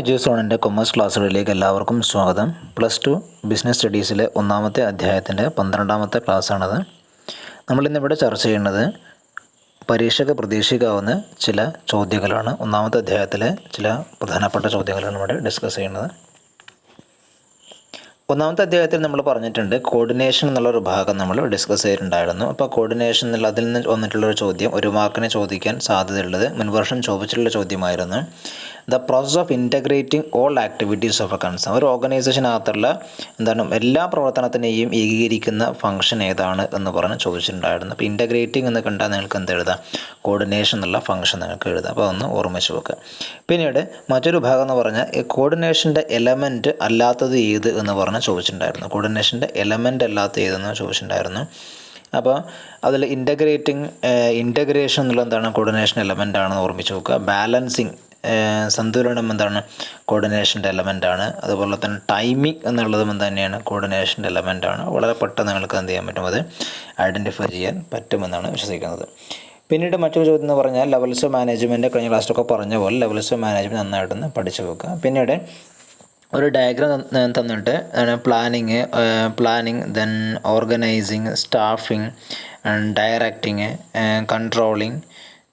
ജ്യൂസോണിൻ്റെ commerce ക്ലാസ്സുകളിലേക്ക് എല്ലാവർക്കും സ്വാഗതം. +2 business സ്റ്റഡീസിലെ ഒന്നാമത്തെ അധ്യായത്തിൻ്റെ 12ാമത്തെ ക്ലാസ്സാണത്. നമ്മളിന്നിവിടെ ചർച്ച ചെയ്യുന്നത് പരീക്ഷയ്ക്ക് പ്രതീക്ഷിക്കാവുന്ന ചില ചോദ്യങ്ങളാണ്. ഒന്നാമത്തെ അധ്യായത്തിലെ ചില പ്രധാനപ്പെട്ട ചോദ്യങ്ങളാണ് ഇവിടെ ഡിസ്കസ് ചെയ്യുന്നത്. ഒന്നാമത്തെ അധ്യായത്തിൽ നമ്മൾ പറഞ്ഞിട്ടുണ്ട് കോർഡിനേഷൻ എന്നുള്ളൊരു ഭാഗം നമ്മൾ ഡിസ്കസ് ചെയ്തിട്ടുണ്ടായിരുന്നു. അപ്പോൾ കോർഡിനേഷൻ എന്നുള്ള അതിൽ നിന്ന് വന്നിട്ടുള്ളൊരു ചോദ്യം ഒരു മാർക്കിന് ചോദിക്കാൻ സാധ്യതയുള്ളത് മുൻവർഷം ചോദിച്ചിട്ടുള്ള ചോദ്യമായിരുന്നു. The process of integrating all activities of a concern. ഒരു ഓർഗനൈസേഷനകത്തുള്ള എല്ലാ പ്രവർത്തനത്തിനെയും ഏകീകരിക്കുന്ന ഫംഗ്ഷൻ ഏതാണ് എന്ന് പറഞ്ഞ് ചോദിച്ചിട്ടുണ്ടായിരുന്നു. അപ്പോൾ ഇൻറ്റഗ്രേറ്റിംഗ് എന്ന് കണ്ടാൽ നിങ്ങൾക്ക് എന്ത് എഴുതാം? കോർഡിനേഷൻ എന്നുള്ള ഫംഗ്ഷൻ നിങ്ങൾക്ക് എഴുതാം. അപ്പോൾ ഒന്ന് ഓർമ്മിച്ച് വെക്കുക. പിന്നീട് മറ്റൊരു ഭാഗം എന്ന് പറഞ്ഞാൽ കോർഡിനേഷൻ്റെ എലമെൻറ്റ് അല്ലാത്തത് ഏത് എന്ന് പറഞ്ഞ് ചോദിച്ചിട്ടുണ്ടായിരുന്നു. കോർഡിനേഷൻ്റെ എലമെൻ്റ് അല്ലാത്ത ഏതെന്ന് ചോദിച്ചിട്ടുണ്ടായിരുന്നു. അപ്പോൾ അതിൽ ഇൻറ്റഗ്രേഷൻ എന്നുള്ള എന്താണ്? കോർഡിനേഷൻ എലമെൻ്റ് ആണെന്ന് ഓർമ്മിച്ച് നോക്കുക. ബാലൻസിങ് സന്തുലനം എന്താണ്? കോർഡിനേഷൻ്റെ എലമെൻ്റാണ്. അതുപോലെ തന്നെ ടൈമിംഗ് എന്നുള്ളതും തന്നെയാണ് കോർഡിനേഷൻ്റെ എലമെൻ്റാണ്. വളരെ പെട്ടെന്ന് നിങ്ങൾക്ക് എന്ത് ചെയ്യാൻ പറ്റും? അത് ഐഡൻറ്റിഫൈ ചെയ്യാൻ പറ്റുമെന്നാണ് വിശ്വസിക്കുന്നത്. പിന്നീട് മറ്റൊരു ചോദ്യം എന്ന് പറഞ്ഞാൽ ലെവൽസ് ഓഫ് മാനേജ്മെൻറ്റ്. കഴിഞ്ഞ ക്ലാസ്സിലൊക്കെ പറഞ്ഞ പോലെ ലെവൽസ് ഓഫ് മാനേജ്മെൻറ്റ് നന്നായിട്ടൊന്ന് പഠിച്ചു വെക്കുക. പിന്നീട് ഒരു ഡയഗ്രാം തന്നിട്ട് planning then organising, staffing, directing, controlling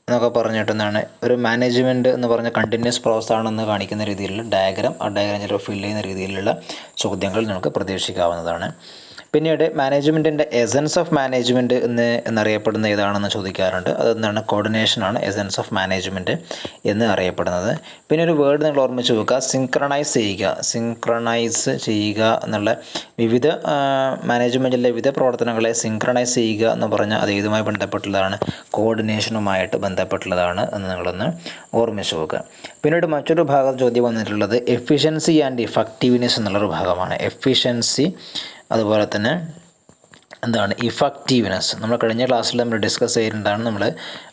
എന്നൊക്കെ പറഞ്ഞിട്ടെന്നാണ് ഒരു മാനേജ്മെൻറ്റ് എന്ന് പറഞ്ഞ കണ്ടിന്യൂസ് പ്രോസസ് ആണെന്ന് കാണിക്കുന്ന രീതിയിലുള്ള ഡയഗ്രാം, ആ ഡയഗ്രാം ചിലപ്പോൾ ഫില്ല് ചെയ്യുന്ന രീതിയിലുള്ള ചോദ്യങ്ങൾ നമുക്ക് പ്രതീക്ഷിക്കാവുന്നതാണ്. പിന്നീട് മാനേജ്മെൻറ്റിൻ്റെ എസൻസ് ഓഫ് മാനേജ്മെൻറ്റ് എന്നറിയപ്പെടുന്ന ഏതാണെന്ന് ചോദിക്കാറുണ്ട്. അതെന്താണ്? കോർഡിനേഷനാണ് എസൻസ് ഓഫ് മാനേജ്മെൻറ്റ് എന്ന് അറിയപ്പെടുന്നത്. പിന്നെ ഒരു വേർഡ് നിങ്ങൾ ഓർമ്മിച്ച് വെക്കുക, സിങ്ക്രണൈസ് ചെയ്യുക എന്നുള്ള വിവിധ മാനേജ്മെൻറ്റിലെ വിവിധ പ്രവർത്തനങ്ങളെ സിങ്ക്രണൈസ് ചെയ്യുക എന്ന് പറഞ്ഞാൽ അത് ഏതുമായി ബന്ധപ്പെട്ടുള്ളതാണ്? കോർഡിനേഷനുമായിട്ട് ബന്ധപ്പെട്ടുള്ളതാണ് എന്ന് നിങ്ങളൊന്ന് ഓർമ്മിച്ച് വെക്കുക. പിന്നീട് മറ്റൊരു ഭാഗം ചോദ്യം വന്നിട്ടുള്ളത് എഫിഷ്യൻസി ആൻഡ് ഇഫക്റ്റീവ്നെസ് എന്നുള്ളൊരു ഭാഗമാണ്. എഫിഷ്യൻസി അതുപോലെ തന്നെ എന്താണ്? ഇഫക്റ്റീവ്നെസ്. നമ്മൾ കഴിഞ്ഞ ക്ലാസ്സിൽ നമ്മൾ ഡിസ്കസ് ചെയ്തിട്ടുണ്ടാണ്. നമ്മൾ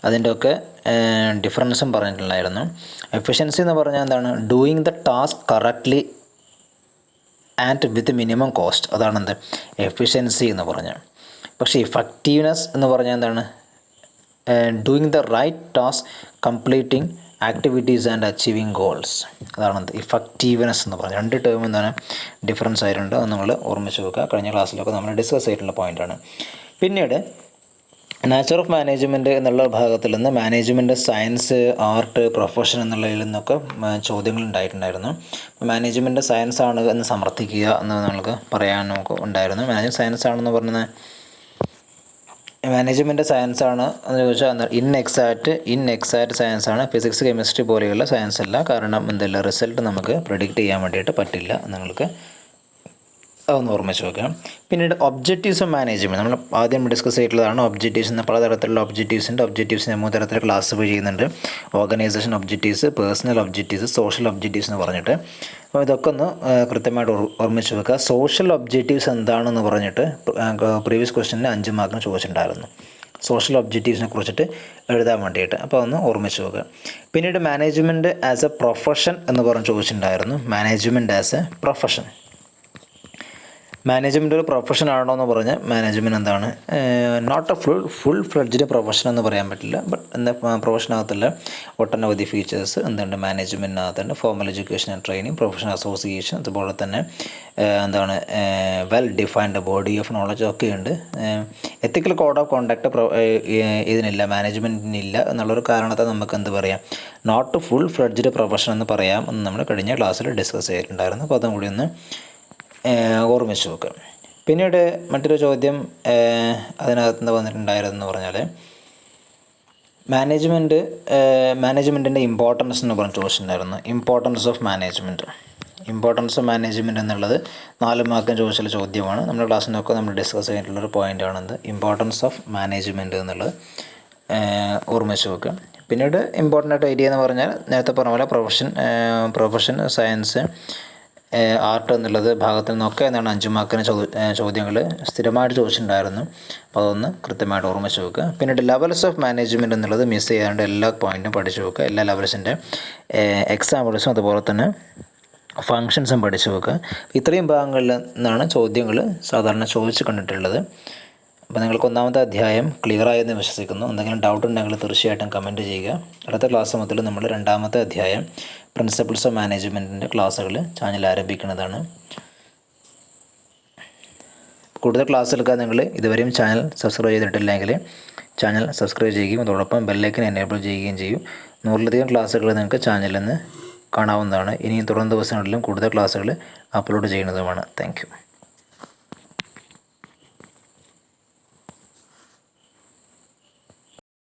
അതിൻ്റെയൊക്കെ ഡിഫറൻസും പറഞ്ഞിട്ടുണ്ടായിരുന്നു. എഫിഷ്യൻസി എന്ന് പറഞ്ഞാൽ എന്താണ്? Doing the task correctly and with minimum cost. അതാണ് എന്ത്? എഫിഷ്യൻസി എന്ന് പറഞ്ഞാൽ. പക്ഷേ ഇഫക്റ്റീവ്നെസ് എന്ന് പറഞ്ഞാൽ എന്താണ്? Doing the right task, completing activities and achieving goals. അതാണ് ഇഫക്റ്റീവ്നെസ് എന്ന് പറഞ്ഞാൽ. രണ്ട് ടേം എന്താണ്? ഡിഫറൻസ് ആയിട്ടുണ്ട്. അത് നമ്മൾ ഓർമ്മിച്ച് വെക്കുക. കഴിഞ്ഞ ക്ലാസ്സിലൊക്കെ നമ്മൾ ഡിസ്കസ് ചെയ്തിട്ടുള്ള പോയിൻ്റാണ്. പിന്നീട് നാച്ചർ ഓഫ് മാനേജ്മെൻറ്റ് എന്നുള്ള ഭാഗത്തിൽ നിന്ന് മാനേജ്മെൻറ്റ് സയൻസ്, ആർട്ട്, പ്രൊഫഷൻ എന്നുള്ളതിൽ നിന്നൊക്കെ ചോദ്യങ്ങൾ ഉണ്ടായിട്ടുണ്ടായിരുന്നു. മാനേജ്മെൻറ്റ് സയൻസ് ആണ് എന്ന് സമർത്ഥിക്കുക എന്ന് നമുക്ക് പറയാനൊക്കെ ഉണ്ടായിരുന്നു. മാനേജ്മെൻറ്റ് സയൻസ് ആണെന്ന് പറഞ്ഞത് മാനേജ്മെൻറ്റ് സയൻസ് ആണ് എന്ന് ചോദിച്ചാൽ ഇൻഎക്സാക്റ്റ് സയൻസ് ആണ്. ഫിസിക്സ്, കെമിസ്ട്രി പോലെയുള്ള സയൻസ് അല്ല. കാരണം എന്തെല്ലാം റിസൾട്ട് നമുക്ക് പ്രെഡിക്റ്റ് ചെയ്യാൻ വേണ്ടിയിട്ട് പറ്റില്ല. നിങ്ങൾക്ക് അതൊന്ന് ഓർമ്മിച്ച് വെക്കാം. പിന്നീട് ഒബ്ജക്റ്റീവ്സ് ഓഫ് മാനേജ്മെൻറ്റ് നമ്മൾ ആദ്യം ഡിസ്കസ് ചെയ്തിട്ടുള്ളതാണ്. ഒബ്ജക്റ്റീവ്സ് എന്ന പലതരത്തിലുള്ള ഒബ്ജക്റ്റീവ്സിൻ്റെ 3 തരത്തിൽ ക്ലാസ് ചെയ്യുന്നുണ്ട്. Organisation objectives, personal objectives, social objectives എന്ന് പറഞ്ഞിട്ട്. അപ്പോൾ ഇതൊക്കെ ഒന്ന് കൃത്യമായിട്ട് ഓർമ്മിച്ച് വെക്കുക. സോഷ്യൽ ഒബ്ജക്റ്റീവ്സ് എന്താണെന്ന് പറഞ്ഞിട്ട് പ്രീവിയസ് ക്വസ്റ്റ്യനിൽ 5 മാർക്കിന് ചോദിച്ചിട്ടുണ്ടായിരുന്നു. സോഷ്യൽ ഒബ്ജക്റ്റീവ്സിനെ കുറിച്ചിട്ട് എഴുതാൻ വേണ്ടിയിട്ട്. അപ്പോൾ ഒന്ന് ഓർമ്മിച്ച് വെക്കുക. പിന്നീട് മാനേജ്മെൻറ്റ് ആസ് എ പ്രൊഫഷൻ എന്ന് പറഞ്ഞ് ചോദിച്ചിട്ടുണ്ടായിരുന്നു. Management as a profession. Management ഒരു പ്രൊഫഷൻ ആണോ എന്ന് പറഞ്ഞാൽ മാനേജ്മെൻറ്റ് എന്താണ്? Not a full fledged profession എന്ന് പറയാൻ പറ്റില്ല. ബട്ട് എന്താ പ്രൊഫഷനകത്തുള്ള ഒട്ടനവധി ഫീച്ചേഴ്സ് എന്തുണ്ട്? മാനേജ്മെൻറ്റിനകത്തുണ്ട്. Formal education and training, professional association, അതുപോലെ തന്നെ എന്താണ് well defined body of knowledge ഒക്കെ ഉണ്ട്. എത്തിക്കൽ കോഡ് ഓഫ് കോണ്ടാക്ട് ഇതിനില്ല, മാനേജ്മെൻറ്റിനില്ല എന്നുള്ളൊരു കാരണത്താൽ നമുക്ക് എന്ത് പറയാം? നോട്ട് ഫുൾ ഫ്ലെഡ്ജ്ഡ് പ്രൊഫഷൻ എന്ന് പറയാം എന്ന് നമ്മൾ കഴിഞ്ഞ ക്ലാസ്സിൽ ഡിസ്കസ് ചെയ്തിട്ടുണ്ടായിരുന്നു. അപ്പോൾ അതും കൂടി ഒന്ന് ഓർമ്മിച്ച് വെക്കുക. പിന്നീട് മറ്റൊരു ചോദ്യം അതിനകത്ത് നിന്ന് വന്നിട്ടുണ്ടായിരുന്നെന്ന് പറഞ്ഞാൽ മാനേജ്മെൻറ്റിൻ്റെ ഇമ്പോർട്ടൻസ് എന്ന് പറഞ്ഞ് ചോദിച്ചിട്ടുണ്ടായിരുന്നു. ഇമ്പോർട്ടൻസ് ഓഫ് മാനേജ്മെൻറ്റ് എന്നുള്ളത് 4 മാർക്കിന് ചോദിച്ചുള്ള ചോദ്യമാണ്. നമ്മുടെ ക്ലാസ്സിനൊക്കെ നമ്മൾ ഡിസ്കസ് ചെയ്തിട്ടുള്ളൊരു പോയിൻ്റാണെന്ത്? ഇമ്പോർട്ടൻസ് ഓഫ് മാനേജ്മെൻറ്റ് എന്നുള്ളത് ഓർമ്മിച്ച് വെക്കുക. പിന്നീട് ഇമ്പോർട്ടൻ്റ് ആയിട്ട് ഏരിയ എന്ന് പറഞ്ഞാൽ നേരത്തെ പറഞ്ഞ പോലെ പ്രൊഫഷൻ, സയൻസ്, ആർട്ട് എന്നുള്ള ഭാഗത്തിൽ നിന്നൊക്കെ എന്താണ് 5 മാർക്കിന് ചോദ്യങ്ങൾ സ്ഥിരമായിട്ട് ചോദിച്ചിട്ടുണ്ടായിരുന്നു. അപ്പോൾ അതൊന്ന് കൃത്യമായിട്ട് ഓർമ്മിച്ച് വെക്കുക. പിന്നീട് ലെവൽസ് ഓഫ് മാനേജ്മെൻറ്റ് എന്നുള്ളത് മിസ് ചെയ്യാണ്ട് എല്ലാ പോയിൻറ്റും പഠിച്ചു വെക്കുക. എല്ലാ ലെവൽസിൻ്റെ എക്സാമ്പിൾസും അതുപോലെ തന്നെ ഫങ്ഷൻസും പഠിച്ചു വെക്കുക. ഇത്രയും ഭാഗങ്ങളിൽ നിന്നാണ് ചോദ്യങ്ങൾ സാധാരണ ചോദിച്ചു കണ്ടിട്ടുള്ളത്. അപ്പോൾ നിങ്ങൾക്ക് ഒന്നാമത്തെ അധ്യായം ക്ലിയറായെന്ന് വിശ്വസിക്കുന്നു. എന്തെങ്കിലും ഡൗട്ട് ഉണ്ടെങ്കിൽ തീർച്ചയായിട്ടും കമൻറ്റ് ചെയ്യുക. അടുത്ത ക്ലാസ് മുതൽ നമ്മൾ രണ്ടാമത്തെ അധ്യായം പ്രിൻസിപ്പിൾസ് ഓഫ് മാനേജ്മെൻറ്റിൻ്റെ ക്ലാസ്സുകൾ ചാനൽ ആരംഭിക്കുന്നതാണ്. കൂടുതൽ ക്ലാസ്സുകൾക്ക് നിങ്ങൾ ഇതുവരെയും ചാനൽ സബ്സ്ക്രൈബ് ചെയ്തിട്ടില്ലെങ്കിൽ ചാനൽ സബ്സ്ക്രൈബ് ചെയ്യുകയും അതോടൊപ്പം ബെല്ലൈക്കൻ എനേബിൾ ചെയ്യുകയും ചെയ്യും. 100ലധികം ക്ലാസ്സുകൾ നിങ്ങൾക്ക് ചാനലിൽ നിന്ന് കാണാവുന്നതാണ്. ഇനിയും തുടർന്ന ദിവസങ്ങളിലും കൂടുതൽ ക്ലാസ്സുകൾ അപ്ലോഡ് ചെയ്യുന്നതുമാണ്. Thank you.